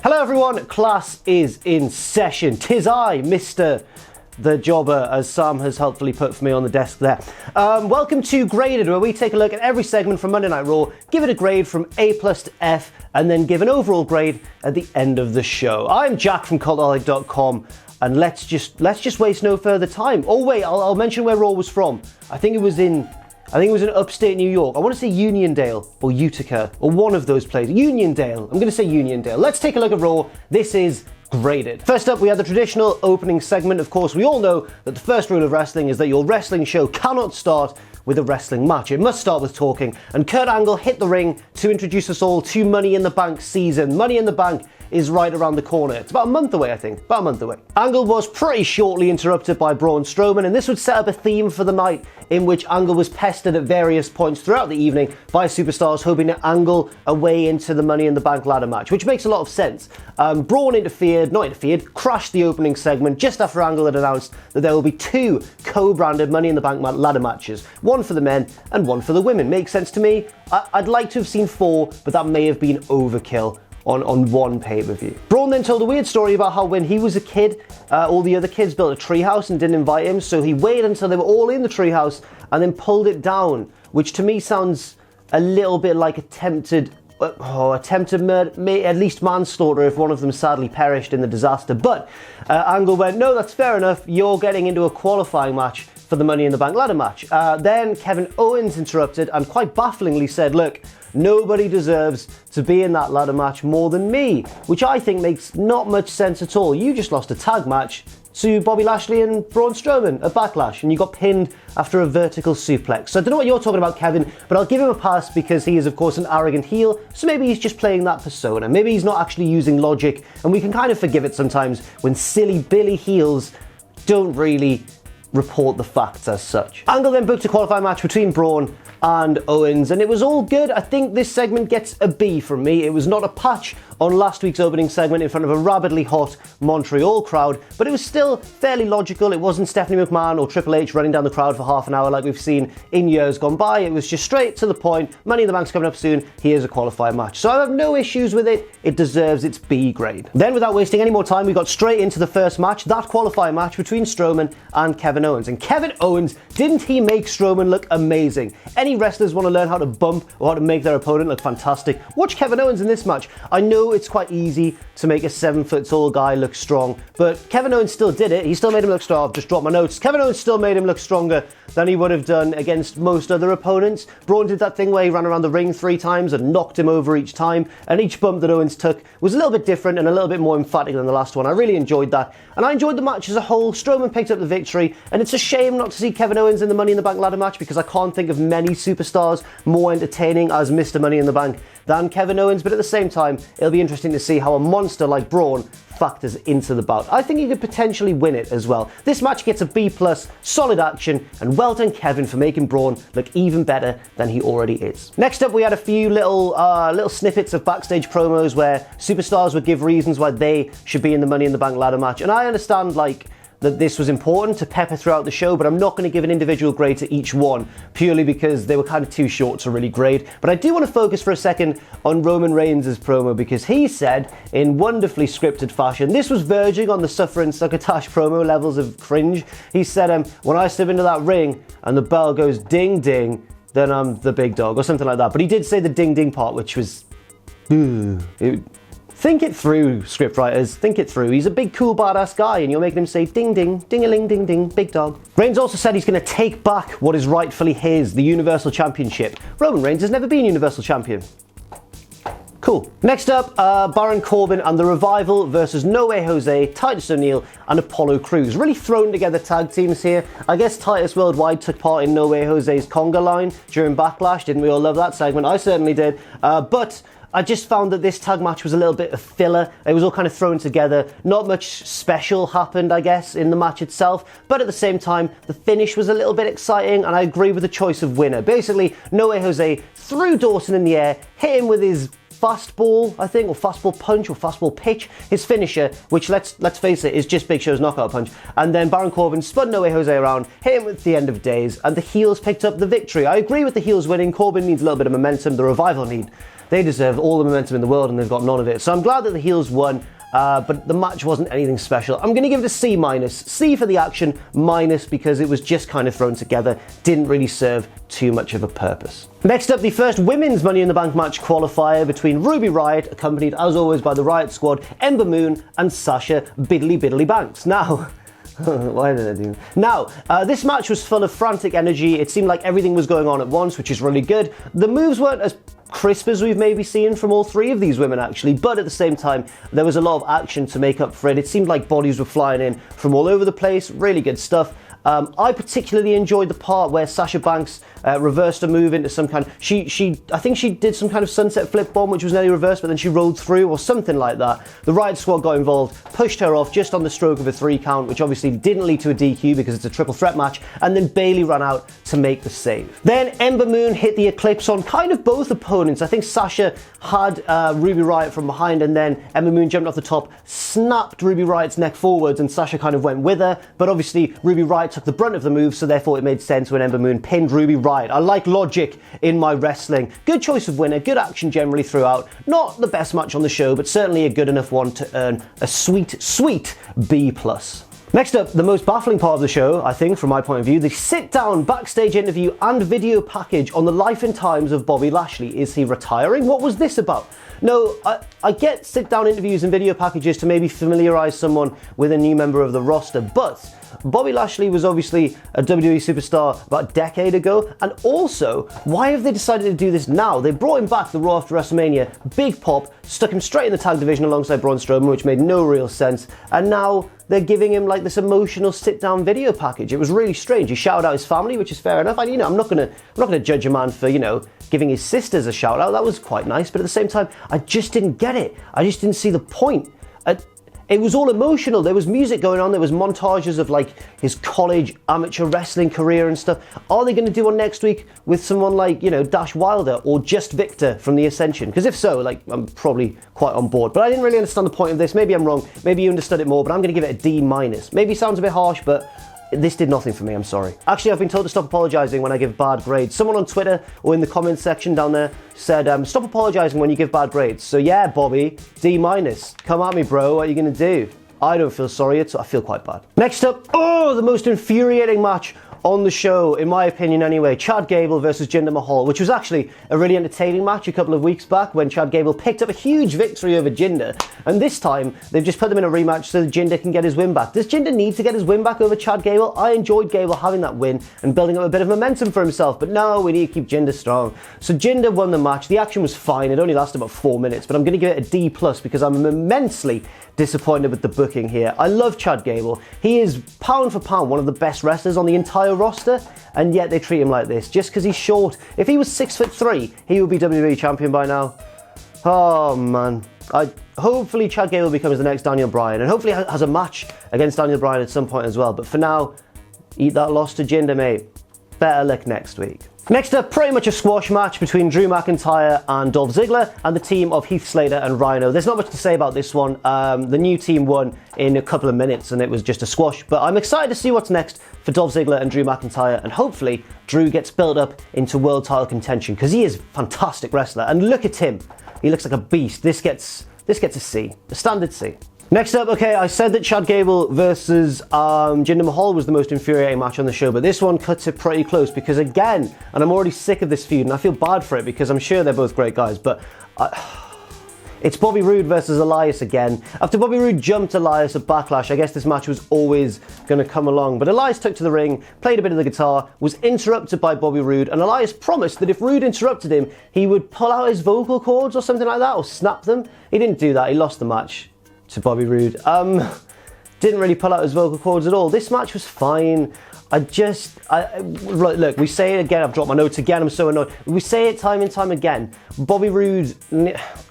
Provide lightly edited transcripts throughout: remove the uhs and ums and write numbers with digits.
Hello everyone, class is in session. 'Tis I, Mr. the Jobber, as Sam has helpfully put for me on the desk there. Welcome to Graded, where we take a look at every segment from Monday Night Raw, give it a grade from A+ to F, and then give an overall grade at the end of the show. I'm Jack from Cultaholic.com, and let's just waste no further time. Oh wait, I'll mention where Raw was from. I think it was in upstate New York. I want to say Uniondale or Utica or one of those places. Uniondale. I'm going to say Uniondale. Let's take a look at Raw. This is Graded. First up, we have the traditional opening segment. Of course, we all know that the first rule of wrestling is that your wrestling show cannot start with a wrestling match. It must start with talking. And Kurt Angle hit the ring to introduce us all to Money in the Bank season. Money in the Bank is right around the corner. It's about a month away, I think. About a month away. Angle was pretty shortly interrupted by Braun Strowman, and this would set up a theme for the night in which Angle was pestered at various points throughout the evening by superstars hoping to angle a way into the Money in the Bank ladder match, which makes a lot of sense. Braun crashed the opening segment just after Angle had announced that there will be two co-branded Money in the Bank ladder matches, one for the men and one for the women. Makes sense to me. I'd like to have seen four, but that may have been overkill on one pay-per-view. Braun then told a weird story about how when he was a kid, all the other kids built a treehouse and didn't invite him, so he waited until they were all in the treehouse and then pulled it down, which to me sounds a little bit like attempted murder, at least manslaughter if one of them sadly perished in the disaster. But Angle went, no, that's fair enough, you're getting into a qualifying match for the Money in the Bank ladder match. Then Kevin Owens interrupted and quite bafflingly said, look, nobody deserves to be in that ladder match more than me, which I think makes not much sense at all. You just lost a tag match to Bobby Lashley and Braun Strowman at Backlash, and you got pinned after a vertical suplex. So I don't know what you're talking about, Kevin, but I'll give him a pass because he is, of course, an arrogant heel, so maybe he's just playing that persona. Maybe he's not actually using logic, and we can kind of forgive it sometimes when silly Billy heels don't really report the facts as such. Angle then booked a qualifying match between Braun and Owens, and it was all good. I think this segment gets a B from me. It was not a patch on last week's opening segment in front of a rabidly hot Montreal crowd, but it was still fairly logical. It wasn't Stephanie McMahon or Triple H running down the crowd for half an hour like we've seen in years gone by. It was just straight to the point. Money in the Bank's coming up soon. Here's a qualifying match. So I have no issues with it. It deserves its B grade. Then, without wasting any more time, we got straight into the first match, that qualifying match between Strowman and Kevin Owens. And Kevin Owens, didn't he make Strowman look amazing? Any wrestlers want to learn how to bump or how to make their opponent look fantastic? Watch Kevin Owens in this match. I know it's quite easy to make a 7-foot-tall guy look strong, but Kevin Owens still did it. He still made him look strong. I've just dropped my notes. Kevin Owens still made him look stronger than he would have done against most other opponents. Braun did that thing where he ran around the ring 3 times and knocked him over each time, and each bump that Owens took was a little bit different and a little bit more emphatic than the last one. I really enjoyed that, and I enjoyed the match as a whole. Strowman picked up the victory, and it's a shame not to see Kevin Owens in the Money in the Bank ladder match because I can't think of many superstars more entertaining as Mr. Money in the Bank than Kevin Owens, but at the same time, it'll be interesting to see how a monster like Braun factors into the bout. I think he could potentially win it as well. This match gets a B+, solid action, and well done Kevin for making Braun look even better than he already is. Next up, we had a few little snippets of backstage promos where superstars would give reasons why they should be in the Money in the Bank ladder match, and I understand that this was important to pepper throughout the show, but I'm not going to give an individual grade to each one, purely because they were kind of too short to really grade. But I do want to focus for a second on Roman Reigns' promo, because he said, in wonderfully scripted fashion, this was verging on the suffering succotash promo levels of cringe. He said, when I step into that ring and the bell goes ding ding, then I'm the big dog, or something like that. But he did say the ding ding part, which was... Think it through, scriptwriters. Think it through. He's a big, cool, badass guy, and you're making him say ding, ding, ding-a-ling, ding, ding, big dog. Reigns also said he's going to take back what is rightfully his, the Universal Championship. Roman Reigns has never been Universal Champion. Cool. Next up, Baron Corbin and The Revival versus No Way Jose, Titus O'Neil, and Apollo Crews. Really thrown together tag teams here. I guess Titus Worldwide took part in No Way Jose's conga line during Backlash. Didn't we all love that segment? I certainly did. But I just found that this tag match was a little bit of filler. It was all kind of thrown together. Not much special happened, I guess, in the match itself. But at the same time, the finish was a little bit exciting, and I agree with the choice of winner. Basically, No Way Jose threw Dawson in the air, hit him with his fastball, I think, or fastball punch, or fastball pitch, his finisher, which, let's face it, is just Big Show's knockout punch. And then Baron Corbin spun No Way Jose around, hit him at the end of days, and the heels picked up the victory. I agree with the heels winning. Corbin needs a little bit of momentum. The Revival need They deserve all the momentum in the world and they've got none of it. So I'm glad that the heels won. But the match wasn't anything special. I'm going to give it a C-. C for the action, minus because it was just kind of thrown together. Didn't really serve too much of a purpose. Next up, the first women's Money in the Bank match qualifier between Ruby Riott, accompanied as always by the Riott Squad, Ember Moon and Sasha Biddly Banks. Now, why did I do? Now, this match was full of frantic energy. It seemed like everything was going on at once, which is really good. The moves weren't as crisp as we've maybe seen from all three of these women actually, but at the same time there was a lot of action to make up for it. It seemed like bodies were flying in from all over the place. Really good stuff. I particularly enjoyed the part where Sasha Banks reversed a move into some kind of, I think she did some kind of sunset flip bomb which was nearly reversed, but then she rolled through or something like that. The Riott Squad got involved, pushed her off just on the stroke of a 3 count, which obviously didn't lead to a DQ because it's a triple threat match, and then Bayley ran out to make the save. Then Ember Moon hit the Eclipse on kind of both opponents. I think Sasha had Ruby Riott from behind, and then Ember Moon jumped off the top, snapped Ruby Riott's neck forwards, and Sasha kind of went with her, but obviously Ruby Riott took the brunt of the move, so therefore it made sense when Ember Moon pinned Ruby Riott. I like logic in my wrestling. Good choice of winner, good action generally throughout. Not the best match on the show, but certainly a good enough one to earn a sweet B+. Next up, the most baffling part of the show, I think, from my point of view, the sit-down backstage interview and video package on the life and times of Bobby Lashley. Is he retiring? What was this about? No, I get sit-down interviews and video packages to maybe familiarise someone with a new member of the roster, but Bobby Lashley was obviously a WWE superstar about a decade ago, and also, why have they decided to do this now? They brought him back the Raw after WrestleMania, big pop, stuck him straight in the tag division alongside Braun Strowman, which made no real sense, and now they're giving him like this emotional sit-down video package. It was really strange. He shouted out his family, which is fair enough. And I'm not gonna judge a man for giving his sisters a shout out. That was quite nice, but at the same time, I just didn't get it. I just didn't see the point. It was all emotional. There was music going on. There was montages of like his college amateur wrestling career and stuff. Are they going to do one next week with someone like, Dash Wilder or just Victor from the Ascension? Because if so, like, I'm probably quite on board. But I didn't really understand the point of this. Maybe I'm wrong. Maybe you understood it more, but I'm going to give it a D-. Maybe it sounds a bit harsh, but this did nothing for me, I'm sorry. Actually, I've been told to stop apologising when I give bad grades. Someone on Twitter or in the comments section down there said, stop apologising when you give bad grades. So yeah, Bobby, D-. Come at me, bro, what are you going to do? I don't feel sorry, I feel quite bad. Next up, the most infuriating match on the show, in my opinion anyway, Chad Gable versus Jinder Mahal, which was actually a really entertaining match a couple of weeks back when Chad Gable picked up a huge victory over Jinder, and this time they've just put them in a rematch so that Jinder can get his win back. Does Jinder need to get his win back over Chad Gable? I enjoyed Gable having that win and building up a bit of momentum for himself, but no, we need to keep Jinder strong. So Jinder won the match. The action was fine, it only lasted about 4 minutes, but I'm going to give it a D+ because I'm immensely disappointed with the booking here. I love Chad Gable. He is pound for pound one of the best wrestlers on the entire roster, and yet they treat him like this just because he's short. If he was 6'3", he would be WWE champion by now. Oh man. Hopefully Chad Gable becomes the next Daniel Bryan, and hopefully has a match against Daniel Bryan at some point as well. But for now, eat that loss to Jinder, mate. Better luck next week. Next up, pretty much a squash match between Drew McIntyre and Dolph Ziggler and the team of Heath, Slater and Rhyno. There's not much to say about this one. The new team won in a couple of minutes and it was just a squash, but I'm excited to see what's next for Dolph Ziggler and Drew McIntyre, and hopefully Drew gets built up into world title contention because he is a fantastic wrestler, and look at him. He looks like a beast. This gets a C, a standard C. Next up, okay, I said that Chad Gable versus Jinder Mahal was the most infuriating match on the show, but this one cuts it pretty close because again, and I'm already sick of this feud and I feel bad for it because I'm sure they're both great guys, but it's Bobby Roode versus Elias again. After Bobby Roode jumped Elias at Backlash, I guess this match was always going to come along, but Elias took to the ring, played a bit of the guitar, was interrupted by Bobby Roode, and Elias promised that if Roode interrupted him, he would pull out his vocal cords or something like that, or snap them. He didn't do that, he lost the match to Bobby Roode. Didn't really pull out his vocal cords at all. This match was fine. Look, we say it again, I've dropped my notes again, I'm so annoyed. We say it time and time again. Bobby Roode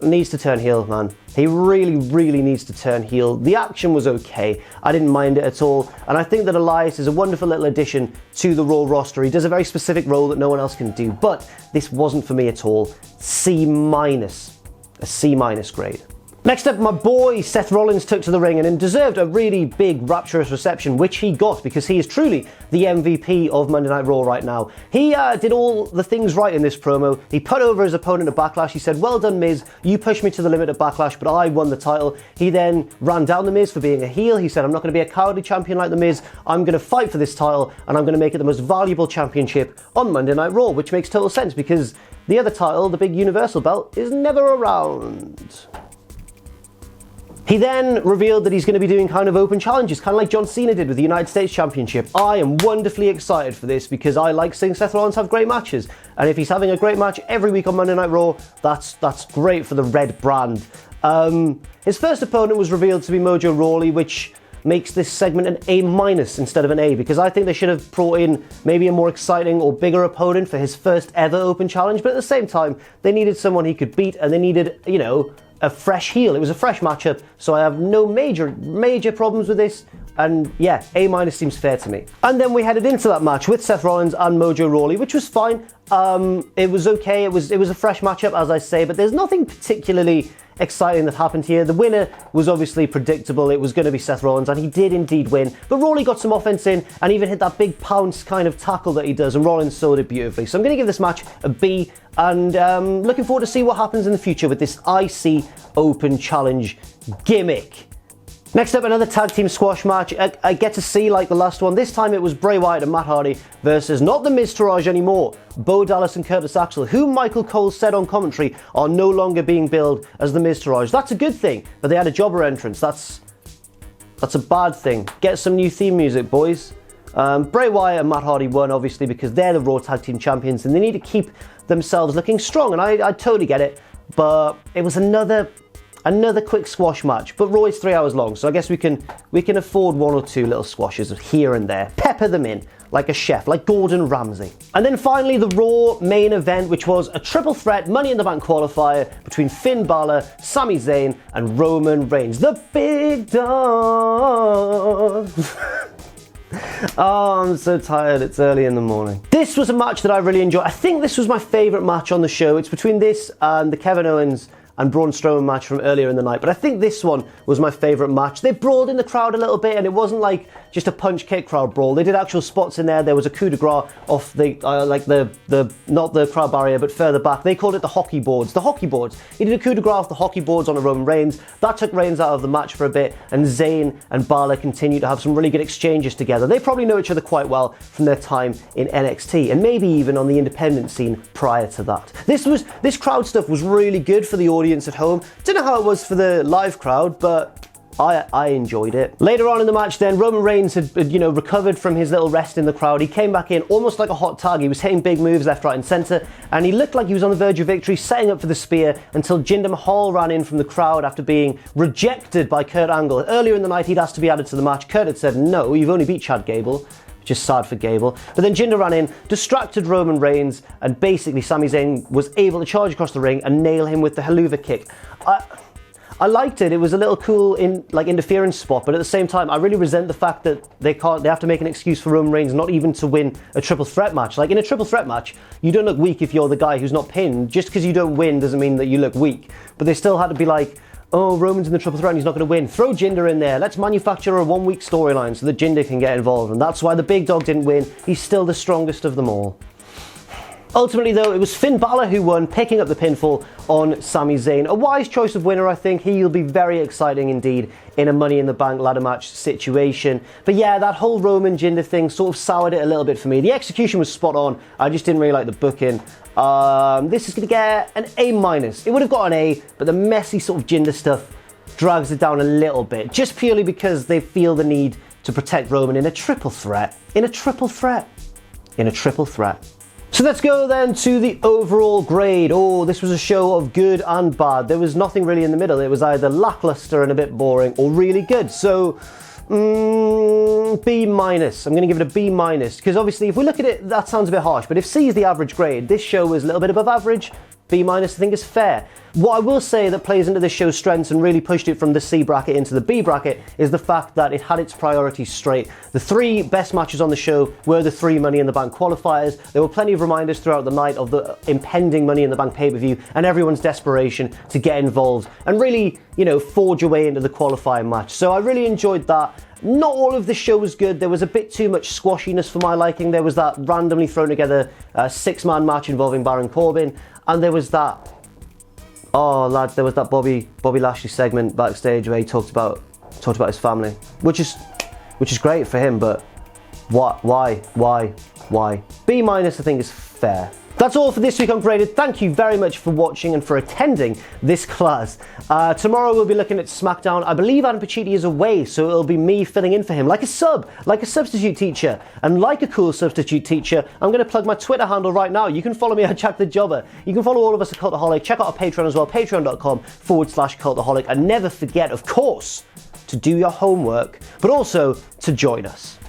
needs to turn heel, man. He really needs to turn heel. The action was okay. I didn't mind it at all. And I think that Elias is a wonderful little addition to the Raw roster. He does a very specific role that no one else can do, but this wasn't for me at all. C-, a C- grade. Next up, my boy Seth Rollins took to the ring and deserved a really big rapturous reception, which he got because he is truly the MVP of Monday Night Raw right now. He did all the things right in this promo. He put over his opponent at Backlash. He said, "Well done, Miz. You pushed me to the limit at Backlash, but I won the title." He then ran down the Miz for being a heel. He said, "I'm not going to be a cowardly champion like the Miz. I'm going to fight for this title, and I'm going to make it the most valuable championship on Monday Night Raw," which makes total sense because the other title, the big Universal belt, is never around. He then revealed that he's going to be doing kind of open challenges, kind of like John Cena did with the United States Championship. I am wonderfully excited for this because I like seeing Seth Rollins have great matches. And if he's having a great match every week on Monday Night Raw, that's great for the red brand. His first opponent was revealed to be Mojo Rowley, which makes this segment an A- instead of an A, because I think they should have brought in maybe a more exciting or bigger opponent for his first ever open challenge. But at the same time, they needed someone he could beat, and they needed, you know, a fresh heel. It was a fresh matchup, so I have no major problems with this. And yeah, A- seems fair to me. And then we headed into that match with Seth Rollins and Mojo Rowley, which was fine. It was okay. It was a fresh matchup, as I say, but there's nothing particularly exciting that happened here. The winner was obviously predictable. It was going to be Seth Rollins, and he did indeed win. But Rowley got some offense in and even hit that big pounce kind of tackle that he does, and Rollins sold it beautifully. So I'm going to give this match a B, and looking forward to see what happens in the future with this IC Open Challenge gimmick. Next up, another tag team squash match. I get to see like the last one. This time it was Bray Wyatt and Matt Hardy versus not the Miztourage anymore, Bo Dallas and Curtis Axel, who Michael Cole said on commentary are no longer being billed as the Miztourage. That's a good thing, but they had a jobber entrance. That's a bad thing. Get some new theme music, boys. Bray Wyatt and Matt Hardy won, obviously, because they're the Raw Tag Team Champions and they need to keep themselves looking strong, and I totally get it, but it was another quick squash match. But Raw is 3 hours long, so I guess we can afford one or two little squashes here and there. Pepper them in like a chef, like Gordon Ramsay. And then finally the Raw main event, which was a triple threat Money in the Bank qualifier between Finn Balor, Sami Zayn and Roman Reigns. The big dog. Oh, I'm so tired. It's early in the morning. This was a match that I really enjoyed. I think this was my favourite match on the show. It's between this and the Kevin Owens and Braun Strowman match from earlier in the night, but I think this one was my favourite match. They brawled in the crowd a little bit, and it wasn't like just a punch-kick crowd brawl. They did actual spots in there. There was a coup de grace off the not the crowd barrier, but further back. They called it the hockey boards. The hockey boards. He did a coup de grace off the hockey boards on a Roman Reigns. That took Reigns out of the match for a bit, and Zayn and Balor continued to have some really good exchanges together. They probably know each other quite well from their time in NXT, and maybe even on the independent scene prior to that. This crowd stuff was really good for the audience at home. Don't know how it was for the live crowd, but I enjoyed it. Later on in the match then, Roman Reigns had recovered from his little rest in the crowd. He came back in almost like a hot tag. He was hitting big moves left, right and centre, and he looked like he was on the verge of victory, setting up for the spear until Jinder Mahal ran in from the crowd after being rejected by Kurt Angle. Earlier in the night he'd asked to be added to the match. Kurt had said, "No, you've only beat Chad Gable," which is sad for Gable. But then Jinder ran in, distracted Roman Reigns, and basically Sami Zayn was able to charge across the ring and nail him with the haluva kick. I liked it. It was a little cool interference spot, but at the same time, I really resent the fact that they have to make an excuse for Roman Reigns not even to win a triple threat match. Like in a triple threat match, you don't look weak if you're the guy who's not pinned. Just because you don't win doesn't mean that you look weak. But they still had to be like, "Oh, Roman's in the triple threat and he's not going to win. Throw Jinder in there. Let's manufacture a 1 week storyline so that Jinder can get involved." And that's why the big dog didn't win. He's still the strongest of them all. Ultimately though, it was Finn Balor who won, picking up the pinfall on Sami Zayn. A wise choice of winner, I think. He'll be very exciting indeed in a Money in the Bank ladder match situation. But yeah, that whole Roman Jinder thing sort of soured it a little bit for me. The execution was spot on. I just didn't really like the booking. This is going to get an A-. It would have got an A, but the messy sort of Jinder stuff drags it down a little bit, just purely because they feel the need to protect Roman in a triple threat. So let's go then to the overall grade. Oh, this was a show of good and bad. There was nothing really in the middle. It was either lackluster and a bit boring or really good. So, B-. I'm going to give it a B-, because obviously if we look at it, that sounds a bit harsh, but if C is the average grade, this show was a little bit above average, B-. I think is fair. What I will say that plays into this show's strengths and really pushed it from the C bracket into the B bracket is the fact that it had its priorities straight. The 3 best matches on the show were the 3 Money in the Bank qualifiers. There were plenty of reminders throughout the night of the impending Money in the Bank pay-per-view and everyone's desperation to get involved and really, you know, forge your way into the qualifying match. So I really enjoyed that. Not all of the show was good. There was a bit too much squashiness for my liking. There was that randomly thrown together 6-man match involving Baron Corbin, and there was that, oh lads, there was that Bobby Lashley segment backstage where he talked about his family, which is great for him, but why? B-. I think is fair. That's all for this week on Graded. Thank you very much for watching and for attending this class. Tomorrow we'll be looking at SmackDown. I believe Adam Pacitti is away, so it'll be me filling in for him, like a substitute teacher. And like a cool substitute teacher, I'm going to plug my Twitter handle right now. You can follow me at Jack the Jobber. You can follow all of us at Cultaholic. Check out our Patreon as well, patreon.com/Cultaholic. And never forget, of course, to do your homework, but also to join us.